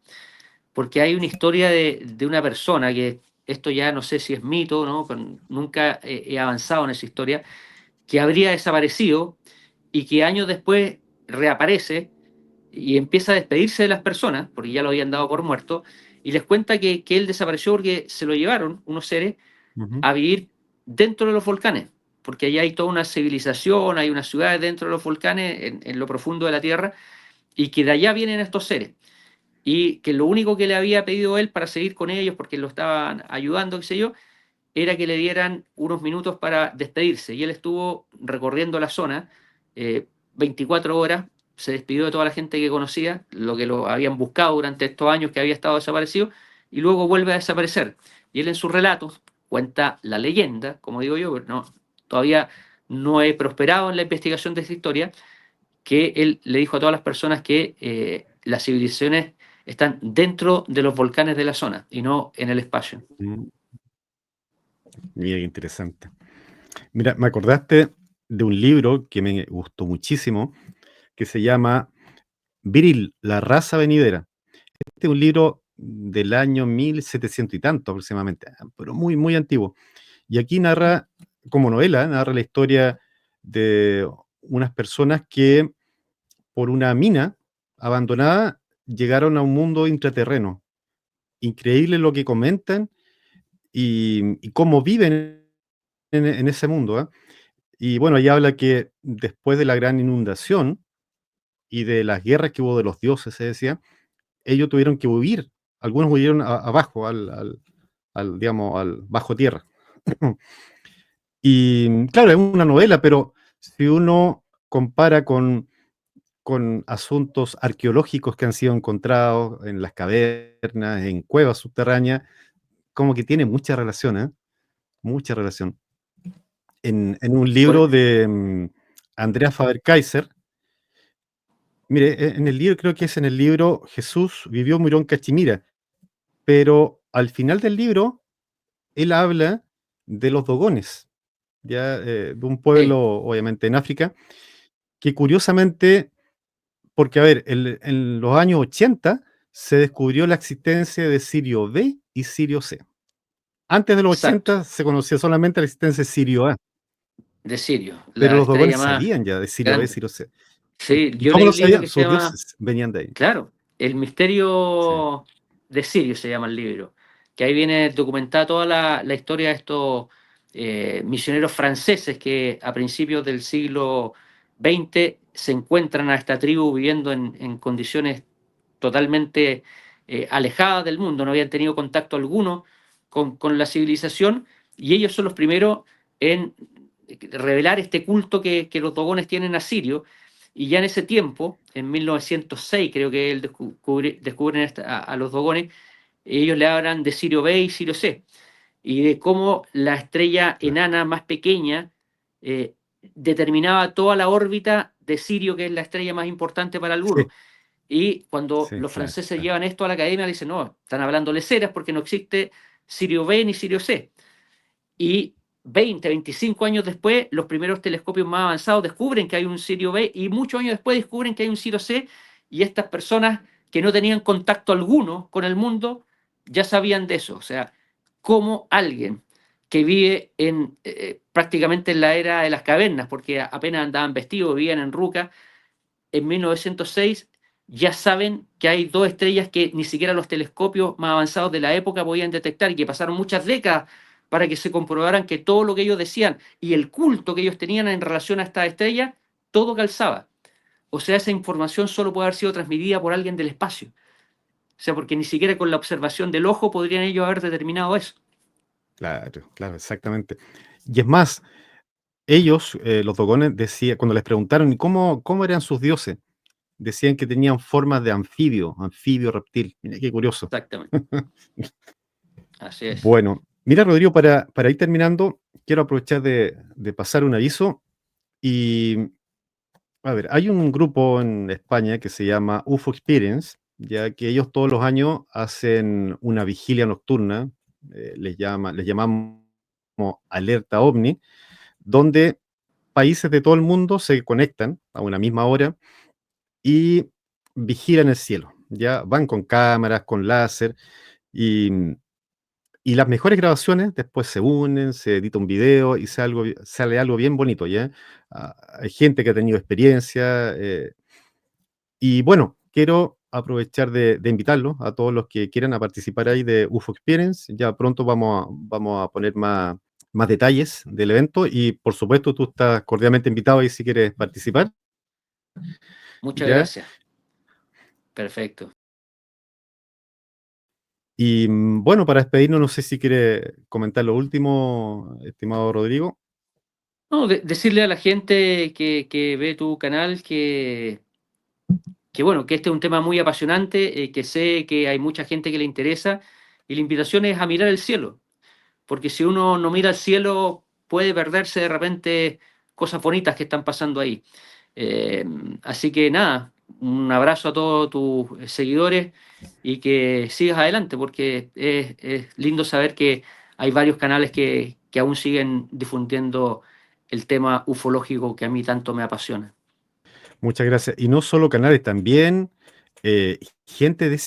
Porque hay una historia de una persona que, esto ya no sé si es mito, ¿no? Nunca he avanzado en esa historia, que habría desaparecido y que años después reaparece y empieza a despedirse de las personas, porque ya lo habían dado por muerto, y les cuenta que él desapareció porque se lo llevaron unos seres ujú, a vivir dentro de los volcanes, porque allá hay toda una civilización, hay unas ciudades dentro de los volcanes, en lo profundo de la Tierra, y que de allá vienen estos seres. Y que lo único que le había pedido él para seguir con ellos, porque lo estaban ayudando, qué sé yo, era que le dieran unos minutos para despedirse. Y él estuvo recorriendo la zona 24 horas, se despidió de toda la gente que conocía, lo que lo habían buscado durante estos años que había estado desaparecido, y luego vuelve a desaparecer. Y él en sus relatos cuenta la leyenda, como digo yo, pero no, todavía no he prosperado en la investigación de esta historia, que él le dijo a todas las personas que las civilizaciones están dentro de los volcanes de la zona y no en el espacio. Mira, qué interesante. Mira, me acordaste de un libro que me gustó muchísimo, que se llama Viril, la raza venidera. Este es un libro del año 1700 y tanto aproximadamente, pero muy, muy antiguo. Y aquí narra, como novela, narra la historia de unas personas que por una mina abandonada llegaron a un mundo intraterreno. Increíble lo que comentan y cómo viven en ese mundo, ¿ah? Y bueno, ahí habla que después de la gran inundación y de las guerras que hubo de los dioses, se decía, ellos tuvieron que huir. Algunos huyeron abajo, digamos, al bajo tierra. Y claro, es una novela, pero si uno compara con asuntos arqueológicos que han sido encontrados en las cavernas, en cuevas subterráneas, como que tiene mucha relación, ¿eh? Mucha relación. En un libro Bueno, de Andrea Faber-Kaiser, mire, en el libro, creo que es en el libro Jesús vivió, murió en Cachemira, pero al final del libro, él habla de los dogones, ya, de un sí, pueblo, obviamente, en África, que curiosamente, porque a ver, en los años 80 se descubrió la existencia de Sirio B y Sirio C. Antes de los exacto, 80 se conocía solamente la existencia de Sirio A, de Sirio, pero la los estrella dogones más sabían ya de Sirio B y grande. Sirio C. Sí, ¿Y yo cómo leí lo un libro sabían? que se Sus llama, dioses venían de ahí. claro, El Sí, misterio de Sirio se llama el libro, que ahí viene documentada toda la historia de estos misioneros franceses que a principios del siglo XX se encuentran a esta tribu viviendo en condiciones totalmente alejadas del mundo, no habían tenido contacto alguno con la civilización, y ellos son los primeros en revelar este culto que los dogones tienen a Sirio. Y ya en ese tiempo, en 1906, creo que él descubren a los dogones, ellos le hablan de Sirio B y Sirio C, y de cómo la estrella claro. enana más pequeña eh, determinaba toda la órbita de Sirio, que es la estrella más importante para algunos. Sí, Y cuando sí, los claro, franceses claro. llevan esto a la academia, dicen, no, están hablando leceras porque no existe Sirio B ni Sirio C. Y 20, 25 años después, los primeros telescopios más avanzados descubren que hay un Sirio B y muchos años después descubren que hay un Sirio C, y estas personas que no tenían contacto alguno con el mundo ya sabían de eso. O sea, cómo alguien que vive prácticamente en la era de las cavernas, porque apenas andaban vestidos, vivían en ruca, en 1906 ya saben que hay dos estrellas que ni siquiera los telescopios más avanzados de la época podían detectar, y que pasaron muchas décadas para que se comprobaran que todo lo que ellos decían y el culto que ellos tenían en relación a estas estrellas, todo calzaba. O sea, esa información solo puede haber sido transmitida por alguien del espacio. O sea, porque ni siquiera con la observación del ojo podrían ellos haber determinado eso. Claro, claro, exactamente. Y es más, ellos, los dogones, decían, cuando les preguntaron, ¿y cómo eran sus dioses? Decían que tenían formas de anfibio, reptil. Mira qué curioso. Exactamente. Así es. Bueno, mira, Rodrigo, para ir terminando, quiero aprovechar de pasar un aviso. Y, a ver, hay un grupo en España que se llama UFO Experience, ya que ellos todos los años hacen una vigilia nocturna, les llamamos alerta ovni, donde países de todo el mundo se conectan a una misma hora y vigilan el cielo. Ya van con cámaras, con láser, y, y las mejores grabaciones después se unen, se edita un video y sale algo bien bonito, ¿ya? Hay gente que ha tenido experiencia, y bueno, quiero aprovechar de invitarlos a todos los que quieran a participar ahí de UFO Experience. Ya pronto vamos a poner más detalles del evento y por supuesto tú estás cordialmente invitado ahí si quieres participar, Muchas ¿ya? gracias. Perfecto. Y bueno, para despedirnos, no sé si quiere comentar lo último, estimado Rodrigo. No, decirle a la gente que ve tu canal que bueno, que este es un tema muy apasionante, que sé que hay mucha gente que le interesa, y la invitación es a mirar el cielo, porque si uno no mira el cielo puede perderse de repente cosas bonitas que están pasando ahí. Así que nada, un abrazo a todos tus seguidores y que sigas adelante, porque es lindo saber que hay varios canales que aún siguen difundiendo el tema ufológico que a mí tanto me apasiona. Muchas gracias. Y no solo canales, también gente de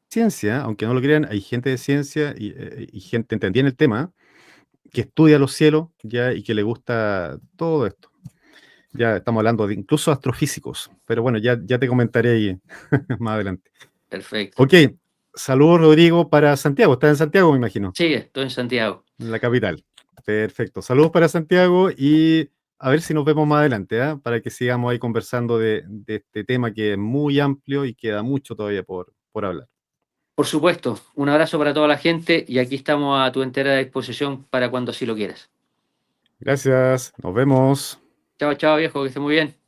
ciencia, aunque no lo crean, hay gente de ciencia y gente entendida en el tema que estudia los cielos ya y que le gusta todo esto. Ya estamos hablando de incluso astrofísicos, pero bueno, ya te comentaré ahí más adelante. Perfecto. Ok, saludos Rodrigo para Santiago. ¿Estás en Santiago, me imagino? Sí, estoy en Santiago. En la capital. Perfecto. Saludos para Santiago y a ver si nos vemos más adelante, ¿ah? Para que sigamos ahí conversando de este tema que es muy amplio y queda mucho todavía por hablar. Por supuesto, un abrazo para toda la gente y aquí estamos a tu entera disposición para cuando así lo quieras. Gracias, nos vemos. Chao, chao, viejo, que esté muy bien.